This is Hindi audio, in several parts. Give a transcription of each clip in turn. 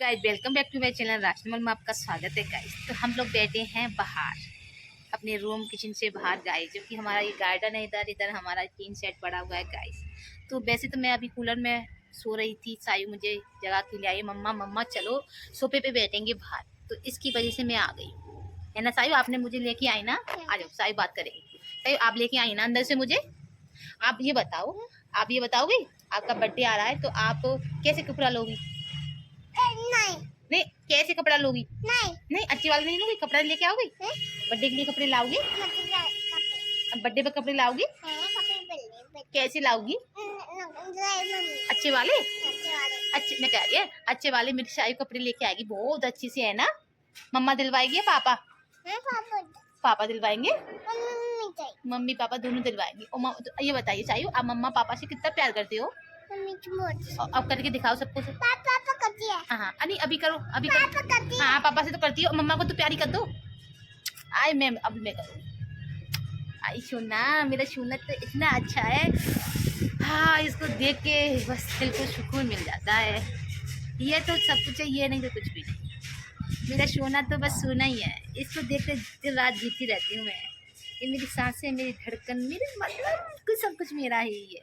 Guys welcome back to my channel Rajmal में आपका स्वागत है गाइस। तो हम लोग बैठे हैं बाहर अपने रूम किचन से बाहर गाइस, जो कि हमारा ये गार्डन है। इधर इधर हमारा टीन सेट पड़ा हुआ है गाइस। तो वैसे तो मैं अभी कूलर में सो रही थी, सायु मुझे जगह के लिए आई, मम्मा मम्मा चलो सोफे पे बैठेंगे बाहर। तो इसकी वजह से मैं आ गई है ना सायु, आपने मुझे लेके आई ना। आ जाओ सायु, बात करेंगे। सायु आप लेके आई ना अंदर से मुझे। आप ये बताओगे आपका बर्थडे आ रहा है तो आप कैसे कपड़ा लोगी? नहीं नहीं, कैसे कपड़ा लोगी? नहीं अच्छी वाली नहीं लोगी, कपड़ा लेके आओगी? बर्थडे के लिए कपड़े लाओगी? बर्थडे पे कपड़े लाओगी? कैसे लाओगी? अच्छे वाले? अच्छे, मैं कह रही है अच्छे वाले मेरी शाही कपड़े लेके आएगी, बहुत अच्छी से, है ना? मम्मा दिलवाएगी या पापा? पापा दिलवाएंगे, मम्मी पापा दोनों दिलवाएंगे। और तो ये बताइए शाही, आप मम्मा पापा से कितना प्यार करते हो? अब करके दिखाओ सबको। पापा करती है। हाँ नहीं अभी करो, अभी पापा करती है। हाँ पापा से तो करती है, मम्मा को तो प्यारी कर दो। आई मैं अब मैं करूँ। आई सोना, मेरा सोना तो इतना अच्छा है। हाँ इसको देख के बस दिल को सुकून मिल जाता है। ये तो सब कुछ है, ये नहीं तो कुछ भी नहीं। मेरा सोना तो बस सोना ही है, इसको देख के दिन रात जीती रहती हूँ मैं। ये मेरी सांसें, मेरी धड़कन, मेरे मतलब कुछ सब कुछ मेरा ही है।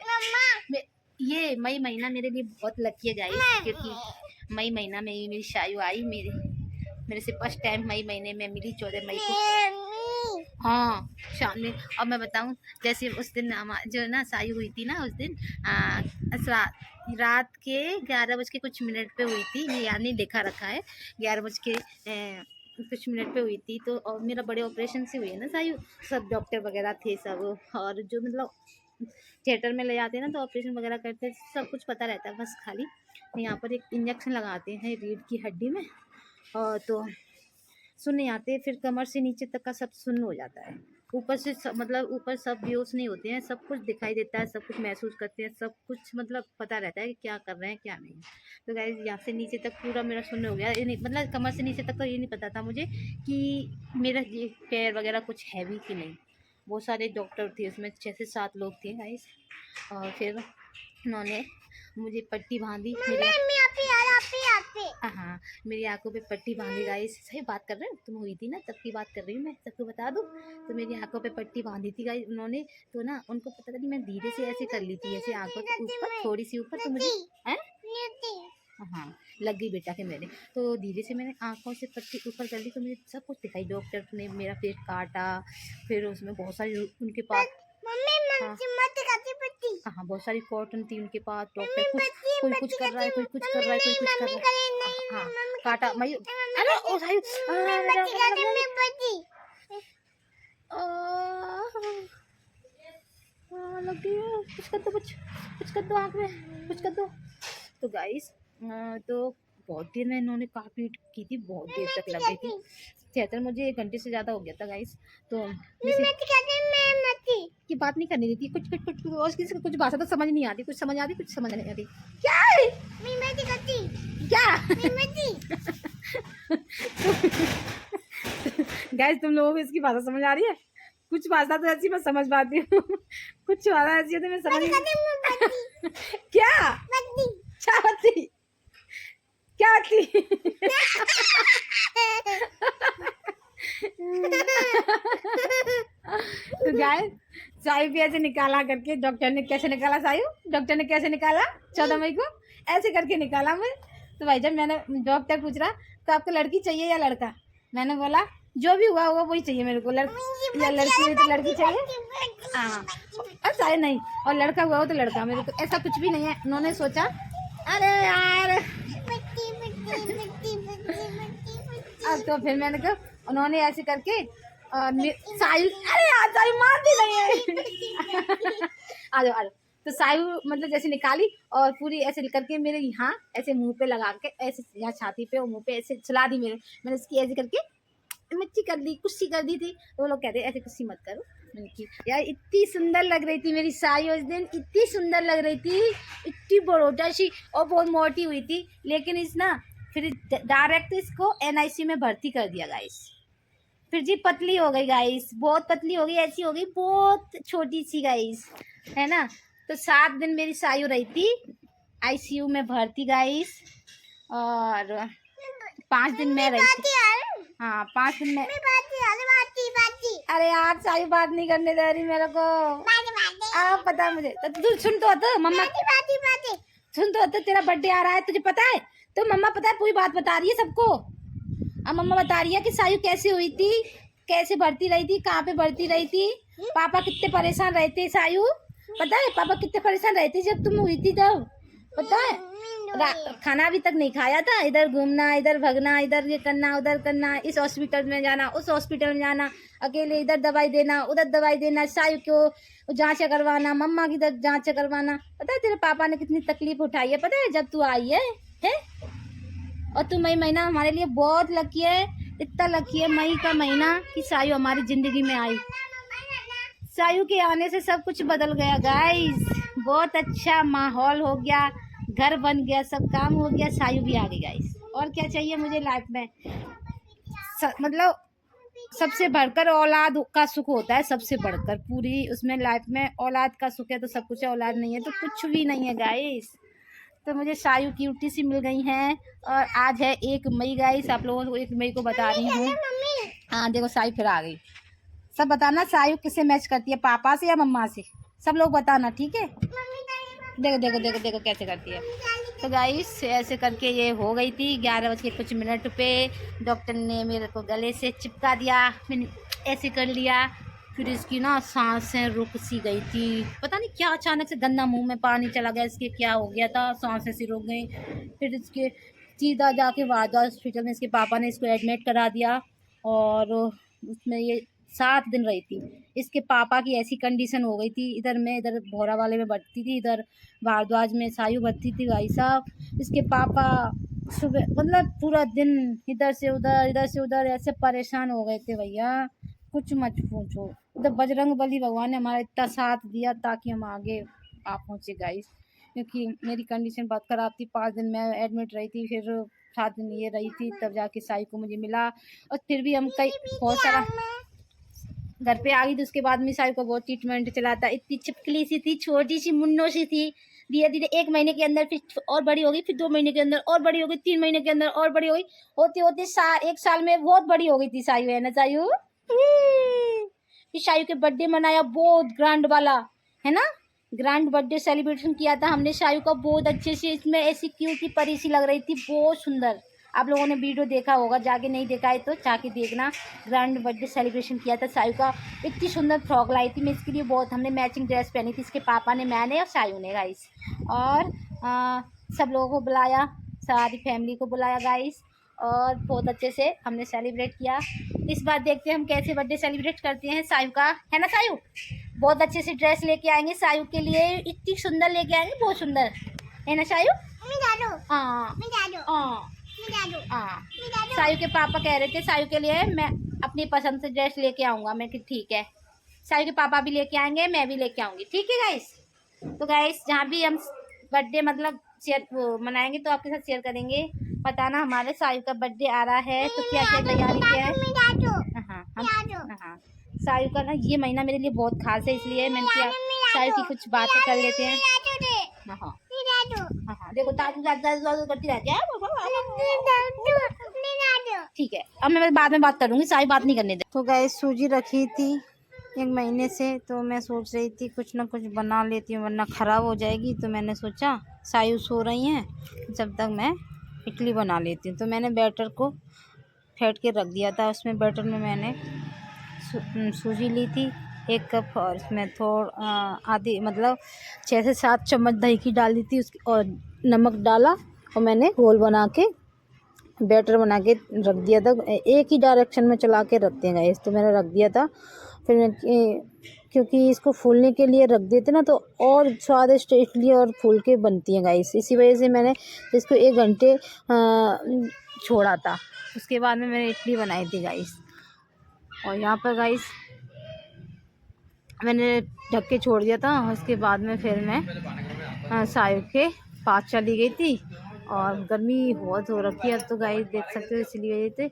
ये मई महीना मेरे लिए बहुत लकी है गाइस, क्योंकि मई महीना में ही मेरी शायु आई मेरे से फर्स्ट टाइम मई महीने में मिली, 14 मई को। हाँ शाम में। और मैं बताऊं, जैसे उस दिन जो ना शायु हुई थी ना, उस दिन रात के 11 बज के कुछ मिनट पे हुई थी, मैं याद नहीं लिखा रखा है, 11 बज के कुछ मिनट पे हुई थी। तो और मेरा बड़े ऑपरेशन से हुई है ना शायु, सब डॉक्टर वगैरह थे सब, और जो मतलब थिएटर में ले जाते हैं ना तो ऑपरेशन वगैरह करते हैं, सब कुछ पता रहता है। बस खाली यहाँ पर एक इंजेक्शन लगाते हैं रीढ़ की हड्डी में, और तो सुन नहीं आते, फिर कमर से नीचे तक का सब सुन्न हो जाता है। ऊपर से सब, मतलब ऊपर सब बेहोश नहीं होते हैं, सब कुछ दिखाई देता है, सब कुछ महसूस करते हैं, सब कुछ मतलब पता रहता है कि क्या कर रहे हैं क्या नहीं। तो गाइस यहाँ से नीचे तक पूरा मेरा सुन्न हो गया, ये नहीं मतलब कमर से नीचे तक तो ये नहीं पता था मुझे कि मेरा ये पैर वगैरह कुछ हैवी कि नहीं। बहुत सारे डॉक्टर थे उसमें, 6 से 7 लोग थे गाइस। और फिर उन्होंने मुझे पट्टी बांधी, हाँ मेरी आंखों पे पट्टी बांधी गाइस। सही बात कर रहे हो, तुम हुई थी ना तब की बात कर रही हूँ मैं, सबको बता दूँ। तो मेरी आंखों पे पट्टी बांधी थी गाइस उन्होंने। तो ना उनको पता था कि मैं धीरे से ऐसे कर ली थी, ऐसे आंखों के ऊपर थोड़ी सी ऊपर, तो मुझे है हाँ लग गई बेटा के मेरे। तो धीरे से मैंने आंखों से पट्टी ऊपर कर ली, तो मुझे सब कुछ दिखाई। डॉक्टर ने मेरा पेट काटा, फिर उसमें बहुत सारी उनके पास, हाँ बहुत सारी कॉटन थी उनके पास। डॉक्टर कोई कुछ कर रहा है, कोई कुछ कर रहा है, कोई कुछ कर रहा है। हाँ काटा मैं, अरे ओ भाई लग गई है, कुछ कर दो, कुछ कर दो आँख में, कुछ कर दो। तो गाइस तो बहुत देर में इन्होंने काफ़ी की थी, बहुत देर तक लग गई थी। थिएटर मुझे 1 घंटे से ज़्यादा हो गया था गाइस। तो की बात नहीं करनी थी, कुछ कुछ कुछ और किसी को कुछ भाषा तो समझ नहीं आती, कुछ समझ आती, कुछ समझ नहीं आती। क्या क्या गाइस तुम लोगों को इसकी भाषा समझ आ रही है? कुछ भाषा तो ऐसी मैं समझ पाती हूँ, कुछ भाषा ऐसी है तो मैं समझ क्या चाहती क्या थी तो गाइस सायु भी ऐसे निकाला करके, डॉक्टर ने कैसे निकाला सायु, डॉक्टर ने कैसे निकाला 14 मई को ऐसे करके निकाला मैं। तो भाई जब मैंने, डॉक्टर पूछ रहा तो आपको लड़की चाहिए या लड़का, मैंने बोला जो भी हुआ होगा वही चाहिए मेरे को, लड़की या लड़की हुई तो लड़की चाहिए। हाँ और सायु नहीं, और लड़का हुआ हो तो लड़का, मेरे को ऐसा कुछ भी नहीं है। उन्होंने सोचा अरे यार अब तो फिर मैंने कहा, उन्होंने ऐसे करके सायु, अरे यार सायु मारती नहीं है आ जाओ आ जाओ। तो सायु मतलब जैसे निकाली और पूरी ऐसे करके मेरे यहाँ ऐसे मुंह पे लगा के, ऐसे यहाँ छाती पे और मुंह पे ऐसे चला दी मेरे। मैंने इसकी ऐसे करके मिट्टी कर दी, कुश्ती कर दी थी। तो वो लोग कहते ऐसे कुश्ती मत करो। मैंने की यार, इतनी सुंदर लग रही थी मेरी सायु उस दिन, इतनी सुंदर लग रही थी, इतनी बड़ोटा सी और बहुत मोटी हुई थी। लेकिन इस ना फिर डायरेक्ट इसको NICU में भर्ती कर दिया गाइस। फिर जी पतली हो गई गाइस, बहुत पतली हो गई, ऐसी हो गई बहुत छोटी सी गाइस, है ना। तो 7 दिन मेरी सायु रही थी ICU में भर्ती गाइस। और 5 दिन में रही थी। हाँ 5 दिन में। अरे यार सायु बात नहीं करने दे रही मेरे को। आप पता है मुझे। तो तू सुन तो आता मम्मा। सुन तो आता, तेरा बर्थडे आ रहा है तुझे पता है? तो मम्मा पता है पूरी बात बता रही है सबको। अब मम्मा बता रही है कि सायु कैसे हुई थी, कैसे बढ़ती रही थी, कहाँ पे बढ़ती रही थी, पापा कितने परेशान रहते। सायु पता है पापा कितने परेशान रहते जब तुम हुई थी तब, पता है? खाना अभी तक नहीं खाया था, इधर घूमना, इधर भगना, इधर ये करना, उधर करना, इस हॉस्पिटल में जाना, उस हॉस्पिटल में जाना, अकेले इधर दवाई देना, उधर दवाई देना, सायु को जांच करवाना, मम्मा की जांच करवाना। पता है तेरे पापा ने कितनी तकलीफ उठाई है पता है जब तू आई है? और तू मई महीना हमारे लिए बहुत लकी है, इतना लकी है मई का महीना कि सायु हमारी जिंदगी में आई। सायु के आने से सब कुछ बदल गया गाइस, बहुत अच्छा माहौल हो गया, घर बन गया, सब काम हो गया, सायु भी आ गई गाइस। और क्या चाहिए मुझे लाइफ में? मतलब सबसे बढ़कर औलाद का सुख होता है, सबसे बढ़कर पूरी उसमें लाइफ में औलाद का सुख है तो सब कुछ है, औलाद नहीं है तो कुछ भी नहीं है गाइस। तो मुझे सायु क्यूटी सी मिल गई हैं और आज है 1 मई गाइस, आप लोगों को 1 मई को बता रही हूँ। हाँ देखो सायु फिर आ गई। सब बताना सायु किससे मैच करती है, पापा से या मम्मा से? सब लोग बताना ठीक है। देखो देखो देखो देखो कैसे करती है। तो गाइस ऐसे करके ये हो गई थी 11:00 पे। डॉक्टर ने मेरे को गले से चिपका दिया, मैंने ऐसे कर लिया, फिर इसकी ना सांसें रुक सी गई थी, पता नहीं क्या अचानक से गंदा मुंह में पानी चला गया इसके, क्या हो गया था, सांसें सी रुक गई। फिर इसके सीधा जाके वादा हॉस्पिटल में इसके पापा ने इसको एडमिट करा दिया और उसमें ये 7 दिन रही थी। इसके पापा की ऐसी कंडीशन हो गई थी, इधर मैं इधर भोरा वाले में बढ़ती थी, इधर भारद्वाज में सायु बढ़ती थी भाई साहब। इसके पापा सुबह मतलब पूरा दिन इधर से उधर ऐसे परेशान हो गए थे भैया, कुछ मत पूछो। उधर बजरंग बली भगवान ने हमारा इतना साथ दिया ताकि हम आगे आ पहुँचे गाइस, क्योंकि मेरी कंडीशन बहुत ख़राब थी। 5 दिन मैं एडमिट रही थी, फिर 7 दिन ये रही थी, तब जाके सायु को मुझे मिला। और फिर भी हम कई बहुत सारा घर पे आ गई थी। उसके बाद में सायु को बहुत ट्रीटमेंट चला था। इतनी चिपकली सी थी, छोटी सी मुन्नो सी थी, धीरे धीरे 1 महीने के अंदर फिर और बड़ी हो गई, फिर 2 महीने के अंदर और बड़ी हो गई, 3 महीने के अंदर और बड़ी हो गई, होते होते 1 साल में बहुत बड़ी हो गई थी सायु, है ना सायु? फिर सायु के बर्थडे मनाया बहुत ग्रैंड वाला, है ना? ग्रैंड बर्थडे सेलिब्रेशन किया था हमने सायु का बहुत अच्छे से। इसमें ऐसी क्यूट परी सी लग रही थी, बहुत सुंदर। आप लोगों ने वीडियो देखा होगा, जाके नहीं देखा है तो जाके देखना। ग्रैंड बर्थडे सेलिब्रेशन किया था सायु का, इतनी सुंदर फ्रॉक लाई थी मैं इसके लिए बहुत। हमने मैचिंग ड्रेस पहनी थी, इसके पापा ने, मैंने और सायु ने गाइस। और सब लोगों को बुलाया, सारी फैमिली को बुलाया गाइस, और बहुत अच्छे से हमने सेलिब्रेट किया। इस बार देखते हैं हम कैसे बर्थडे सेलिब्रेट करते हैं सायु का, है ना सायु? बहुत अच्छे से ड्रेस लेके आएंगे सायु के लिए, इतनी सुंदर लेके आएंगे, बहुत सुंदर, है ना सायु? हाँ हाँ। सायु के पापा कह रहे थे सायु के लिए मैं अपनी पसंद से ड्रेस लेके आऊँगा। मैं कि ठीक है, सायु के पापा भी लेके आएंगे, मैं भी लेके आऊँगी, ठीक है गाइस? तो गाइस जहाँ भी हम बर्थडे मतलब शेयर मनाएंगे तो आपके साथ शेयर करेंगे। बताना हमारे सायु का बर्थडे आ रहा है तो क्या क्या तैयारी किया है। हाँ सायु का ना ये महीना मेरे लिए बहुत खास है, इसलिए मैंने किया सायु की कुछ बातें कर लेते हैं। हाँ देखो दादू करती रहती है, ठीक है। अब मैं बाद में बात करूँगी, सायु बात नहीं करने दे। तो गाइस सूजी रखी थी 1 महीने से, तो मैं सोच रही थी कुछ ना कुछ बना लेती हूँ वरना ख़राब हो जाएगी। तो मैंने सोचा सायु सो रही हैं, जब तक मैं इडली बना लेती हूँ। तो मैंने बैटर को फेंट के रख दिया था। उसमें बैटर में मैंने सूजी ली थी 1 कप, और इसमें आधी मतलब 6 से 7 चम्मच दही की डाली थी उसकी, और नमक डाला, और मैंने घोल बना के बैटर बना के रख दिया था। एक ही डायरेक्शन में चला के रखते हैं गाइस, तो मैंने रख दिया था। फिर क्योंकि इसको फूलने के लिए रख देते ना तो और स्वादिष्ट इडली और फूल के बनती हैं गाइस, इसी वजह से मैंने इसको 1 घंटे छोड़ा था। उसके बाद में मैंने इडली बनाई थी गाइस। और यहाँ पर गाइस मैंने ढक के छोड़ दिया था। उसके बाद में फिर मैं सायु के पास चली गई थी, और गर्मी बहुत हो रखी है तो गाइस देख सकते हो, इसलिए वजह से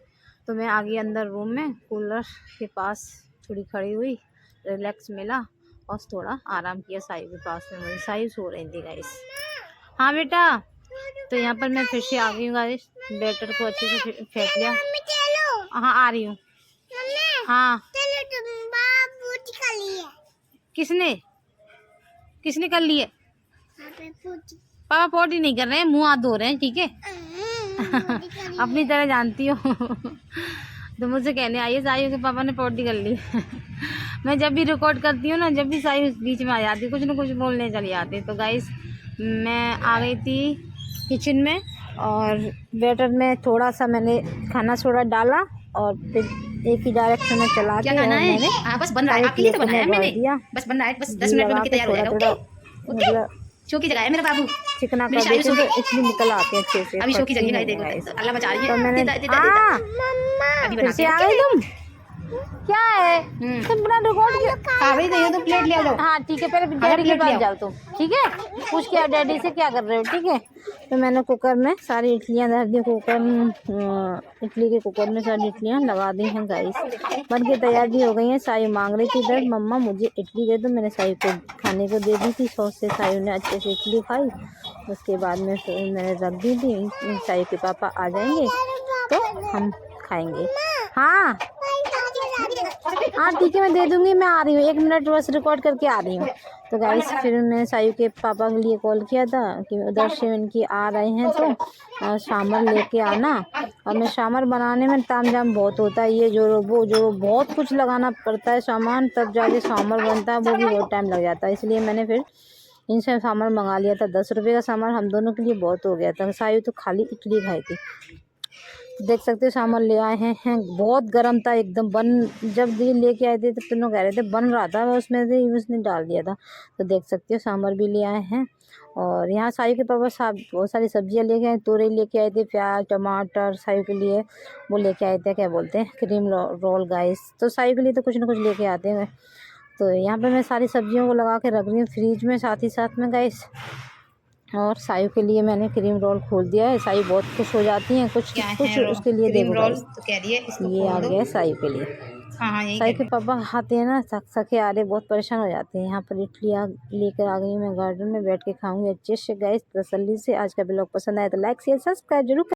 तो मैं आ गई अंदर रूम में, कूलर के पास थोड़ी खड़ी हुई, रिलैक्स मिला और थोड़ा आराम किया सायु के पास में। मुझे सायु सो रही थी गाइस। हाँ बेटा तो यहाँ पर मैं फिर से आ गई हूँ गाइस, बैटर को अच्छे से फेंट लिया। हाँ आ रही हूँ। हाँ किसने किसने कर लिए? पापा पोटी नहीं कर रहे हैं, मुंह हाथ धो रहे हैं, ठीक है। अपनी तरह जानती हो। तो मुझसे कहने आई है सायु के पापा ने पोटी कर ली। मैं जब भी रिकॉर्ड करती हूँ ना, जब भी सायु बीच में आ जाती है, कुछ ना कुछ बोलने चली जाती है। तो गाइस मैं आ गई थी किचन में, और बैटर में थोड़ा सा मैंने खाना सोडा डाला और फिर एक ही डायरेक्शन में चला के मैंने बस बन रहा है, आपके लिए तो बनाया मैंने, बस बन रहा है, बस 10 मिनट में बनके तैयार हो जाएगा। ओके शो की जगह है मेरा बाबू, चिकना कर देते हैं तो इसलिए निकल आते हैं अच्छे से। अभी शो की जगह है, देखो अल्लाह बचा रही है। तो मैंने अभी बनाते हैं। आ गई तुम, क्या है तुम बिना रिकॉर्ड के खा रही नहीं हो? तो प्लेट ले आओ। हाँ ठीक है, पहले डैडी के पास जाओ तुम, ठीक है। पूछ के डैडी से क्या कर रहे हो, ठीक है। तो मैंने कुकर में सारी इडलियाँ धर दी, कुकर इडली के कुकर में सारी इडलियाँ लगा दी हैं गाइस। बन के तैयार भी हो गई हैं। सायु मांग रही थी इधर, मम्मा मुझे इडली दे दो। मैंने सायु को खाने को दे दी थी सॉस से। सायु ने अच्छे से इडली खाई, उसके बाद में मैंने रख दी थी। सायु के पापा आ जाएंगे तो हम खाएंगे। हाँ हाँ ठीक है, मैं दे दूंगी। मैं आ रही हूँ, 1 मिनट बस रिकॉर्ड करके आ रही हूँ। तो गाइस फिर मैंने सायु के पापा के लिए कॉल किया था कि उधर से उनकी आ रहे हैं तो शामर लेके आना। और मैं शामर बनाने में तामझाम बहुत होता है, ये जो वो जो बहुत कुछ लगाना पड़ता है सामान, तब जाके शामर बनता है, वो भी बहुत टाइम लग जाता है। इसलिए मैंने फिर इनसे सामान मंगा लिया था। 10 रुपये का सामान हम दोनों के लिए बहुत हो गया था। सायु तो खाली इडली खाई थी। देख सकते हो सामान ले आए हैं, बहुत गर्म था एकदम। जब ये लेके आए थे तब तीनों कह रहे थे बन रहा था, उसमें से उसने डाल दिया था। तो देख सकते हो सांभर भी ले आए हैं। और यहाँ सायु के पापा साहब बहुत सारी सब्जियां लेके आए, तोरई लेके आए थे, प्याज टमाटर। सायु के लिए वो लेके आए थे, क्या बोलते हैं, क्रीम रोल गाइस। तो सायु के लिए तो कुछ ना कुछ लेके आते हैं। तो यहाँ पर मैं सारी सब्जियों को लगा के रख रही हूँ फ्रिज में साथ ही साथ में गाइस। और सायु के लिए मैंने क्रीम रोल खोल दिया है। सायु बहुत खुश हो जाती हैं, कुछ उसके लिए देखो गाइस, ये आ गया सायु के लिए। सायु के पापा खाते हैं ना, थक सके आ रहे, बहुत परेशान हो जाते हैं। यहाँ पर इडलियाँ लेकर आ गई, मैं गार्डन में बैठ के खाऊंगी अच्छे से गाइस तसल्ली से। आज का ब्लॉग पसंद आया तो लाइक शेयर सब्सक्राइब जरूर।